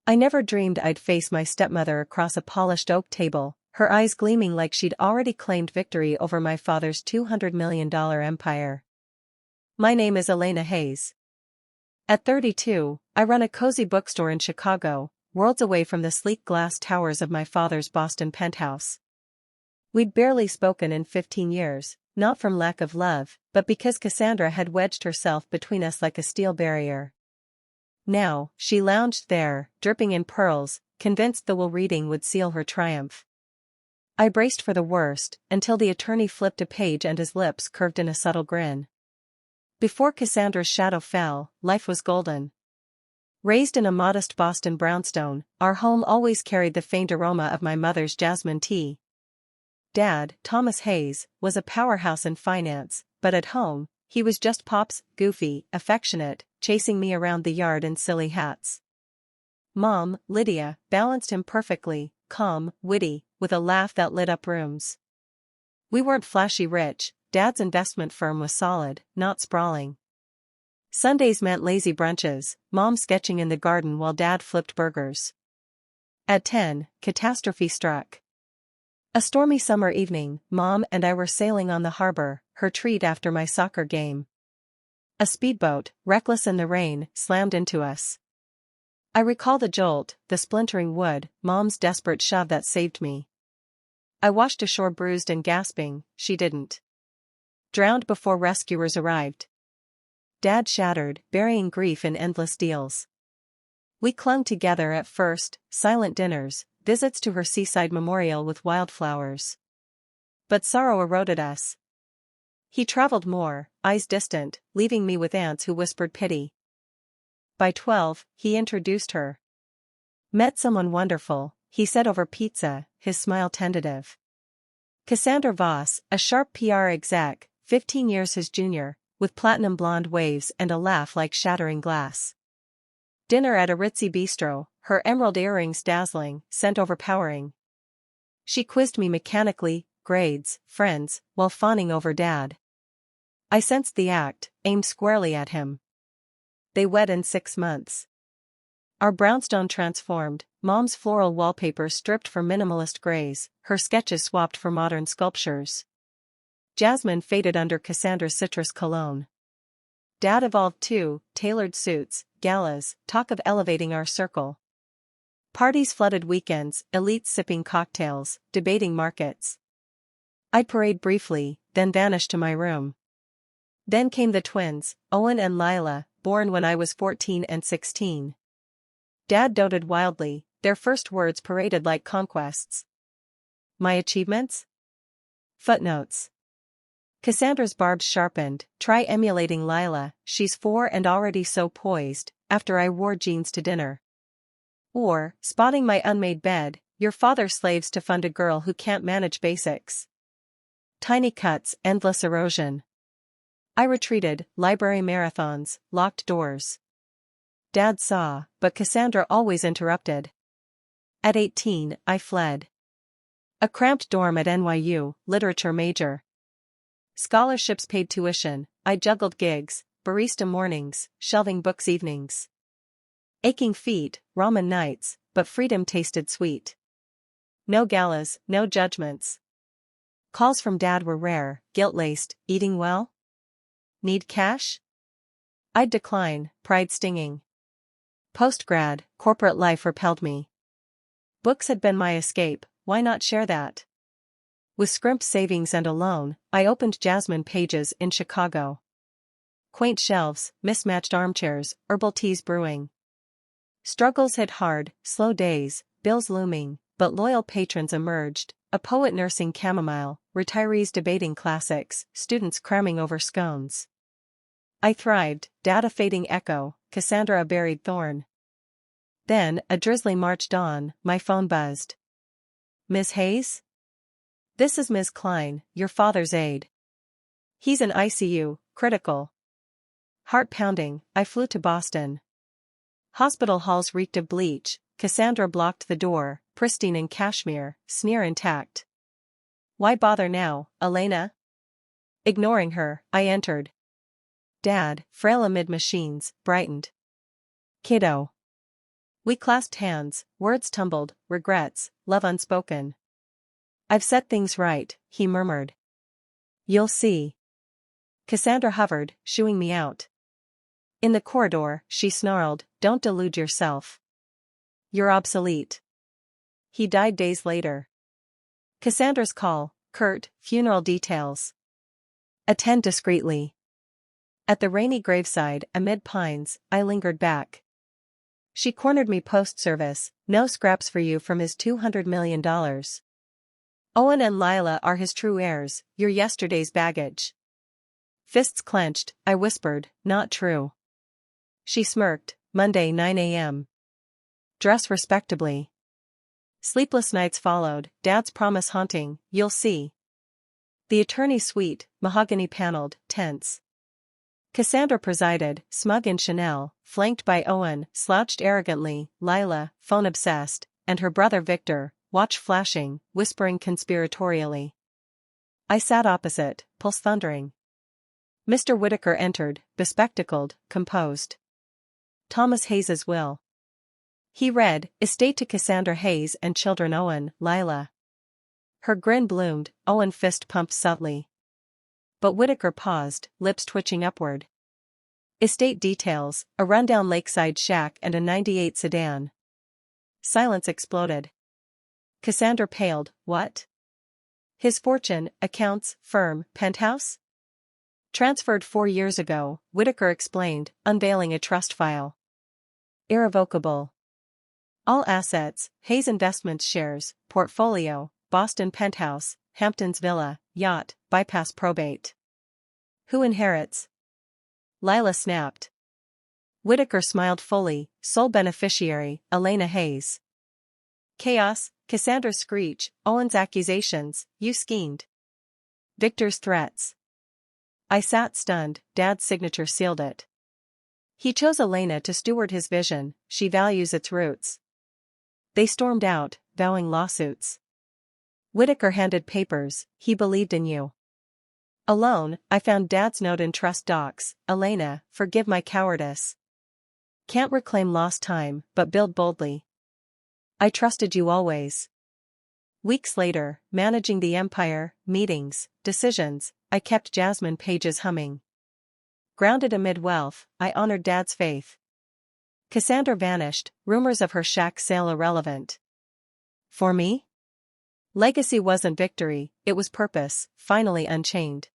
I never dreamed I'd face my stepmother across a polished oak table, her eyes gleaming like she'd already claimed victory over my father's $200 million empire. My name is Elena Hayes. At 32, I run a cozy bookstore in Chicago, worlds away from the sleek glass towers of my father's Boston penthouse. We'd barely spoken in 15 years, not from lack of love, but because Cassandra had wedged herself between us like a steel barrier. Now, she lounged there, dripping in pearls, convinced the will reading would seal her triumph. I braced for the worst, until the attorney flipped a page and his lips curved in a subtle grin. Before Cassandra's shadow fell, life was golden. Raised in a modest Boston brownstone, our home always carried the faint aroma of my mother's jasmine tea. Dad, Thomas Hayes, was a powerhouse in finance, but at home, he was just Pop's, goofy, affectionate, chasing me around the yard in silly hats. Mom, Lydia, balanced him perfectly, calm, witty, with a laugh that lit up rooms. We weren't flashy rich, Dad's investment firm was solid, not sprawling. Sundays meant lazy brunches, Mom sketching in the garden while Dad flipped burgers. At 10, catastrophe struck. A stormy summer evening, Mom and I were sailing on the harbor, her treat after my soccer game. A speedboat, reckless in the rain, slammed into us. I recall the jolt, the splintering wood, Mom's desperate shove that saved me. I washed ashore bruised and gasping, she didn't. Drowned before rescuers arrived. Dad shattered, burying grief in endless deals. We clung together at first, silent dinners, visits to her seaside memorial with wildflowers. But sorrow eroded us. He traveled more, eyes distant, leaving me with aunts who whispered pity. By 12, he introduced her. Met someone wonderful, he said over pizza, his smile tentative. Cassandra Voss, a sharp PR exec, 15 years his junior, with platinum blonde waves and a laugh like shattering glass. Dinner at a ritzy bistro, her emerald earrings dazzling, scent overpowering. She quizzed me mechanically, grades, friends, while fawning over Dad. I sensed the act, aimed squarely at him. They wed in 6 months. Our brownstone transformed, Mom's floral wallpaper stripped for minimalist grays, her sketches swapped for modern sculptures. Jasmine faded under Cassandra's citrus cologne. Dad evolved too, tailored suits, galas, talk of elevating our circle. Parties flooded weekends, elites sipping cocktails, debating markets. I'd parade briefly, then vanish to my room. Then came the twins, Owen and Lila, born when I was 14 and 16. Dad doted wildly, their first words paraded like conquests. My achievements? Footnotes. Cassandra's barbs sharpened, try emulating Lila, she's 4 and already so poised, after I wore jeans to dinner. Or, spotting my unmade bed, your father slaves to fund a girl who can't manage basics. Tiny cuts, endless erosion. I retreated, library marathons, locked doors. Dad saw, but Cassandra always interrupted. At 18, I fled. A cramped dorm at NYU, literature major. Scholarships paid tuition, I juggled gigs, barista mornings, shelving books evenings. Aching feet, ramen nights, but freedom tasted sweet. No galas, no judgments. Calls from Dad were rare, guilt-laced, eating well? Need cash? I'd decline, pride stinging. Post-grad, corporate life repelled me. Books had been my escape, why not share that? With scrimped savings and a loan, I opened Jasmine Pages in Chicago. Quaint shelves, mismatched armchairs, herbal teas brewing. Struggles hit hard, slow days, bills looming, but loyal patrons emerged, a poet nursing chamomile, retirees debating classics, students cramming over scones. I thrived, Dad a fading echo, Cassandra a buried thorn. Then, a drizzly March dawn, my phone buzzed. Miss Hayes? This is Ms. Klein, your father's aide. He's in ICU, critical. Heart pounding, I flew to Boston. Hospital halls reeked of bleach, Cassandra blocked the door, pristine in cashmere, sneer intact. Why bother now, Elena? Ignoring her, I entered. Dad, frail amid machines, brightened. Kiddo. We clasped hands, words tumbled, regrets, love unspoken. I've set things right, he murmured. You'll see. Cassandra hovered, shooing me out. In the corridor, she snarled, don't delude yourself. You're obsolete. He died days later. Cassandra's call, curt, funeral details. Attend discreetly. At the rainy graveside, amid pines, I lingered back. She cornered me post-service, no scraps for you from his $200 million. Owen and Lila are his true heirs, you're yesterday's baggage. Fists clenched, I whispered, not true. She smirked, Monday 9 a.m. Dress respectably. Sleepless nights followed, Dad's promise haunting, you'll see. The attorney's suite, mahogany paneled, tense. Cassandra presided, smug in Chanel, flanked by Owen, slouched arrogantly, Lila, phone-obsessed, and her brother Victor, watch flashing, whispering conspiratorially. I sat opposite, pulse thundering. Mr. Whittaker entered, bespectacled, composed. Thomas Hayes's will. He read, estate to Cassandra Hayes and children Owen, Lila. Her grin bloomed, Owen fist pumped subtly. But Whittaker paused, lips twitching upward. Estate details, a rundown lakeside shack and a '98 sedan. Silence exploded. Cassandra paled, what? His fortune, accounts, firm, penthouse? Transferred 4 years ago, Whittaker explained, unveiling a trust file. Irrevocable. All assets, Hayes Investments shares, portfolio, Boston penthouse, Hamptons villa, yacht, bypass probate. Who inherits? Lila snapped. Whittaker smiled fully, sole beneficiary, Elena Hayes. Chaos, Cassandra's screech, Owen's accusations, you schemed. Victor's threats. I sat stunned, Dad's signature sealed it. He chose Elena to steward his vision, she values its roots. They stormed out, vowing lawsuits. Whittaker handed papers, he believed in you. Alone, I found Dad's note in trust docs, Elena, forgive my cowardice. Can't reclaim lost time, but build boldly. I trusted you always. Weeks later, managing the empire, meetings, decisions, I kept Jasmine pages humming. Grounded amid wealth, I honored Dad's faith. Cassandra vanished, rumors of her shack sale irrelevant. For me? Legacy wasn't victory, it was purpose, finally unchained.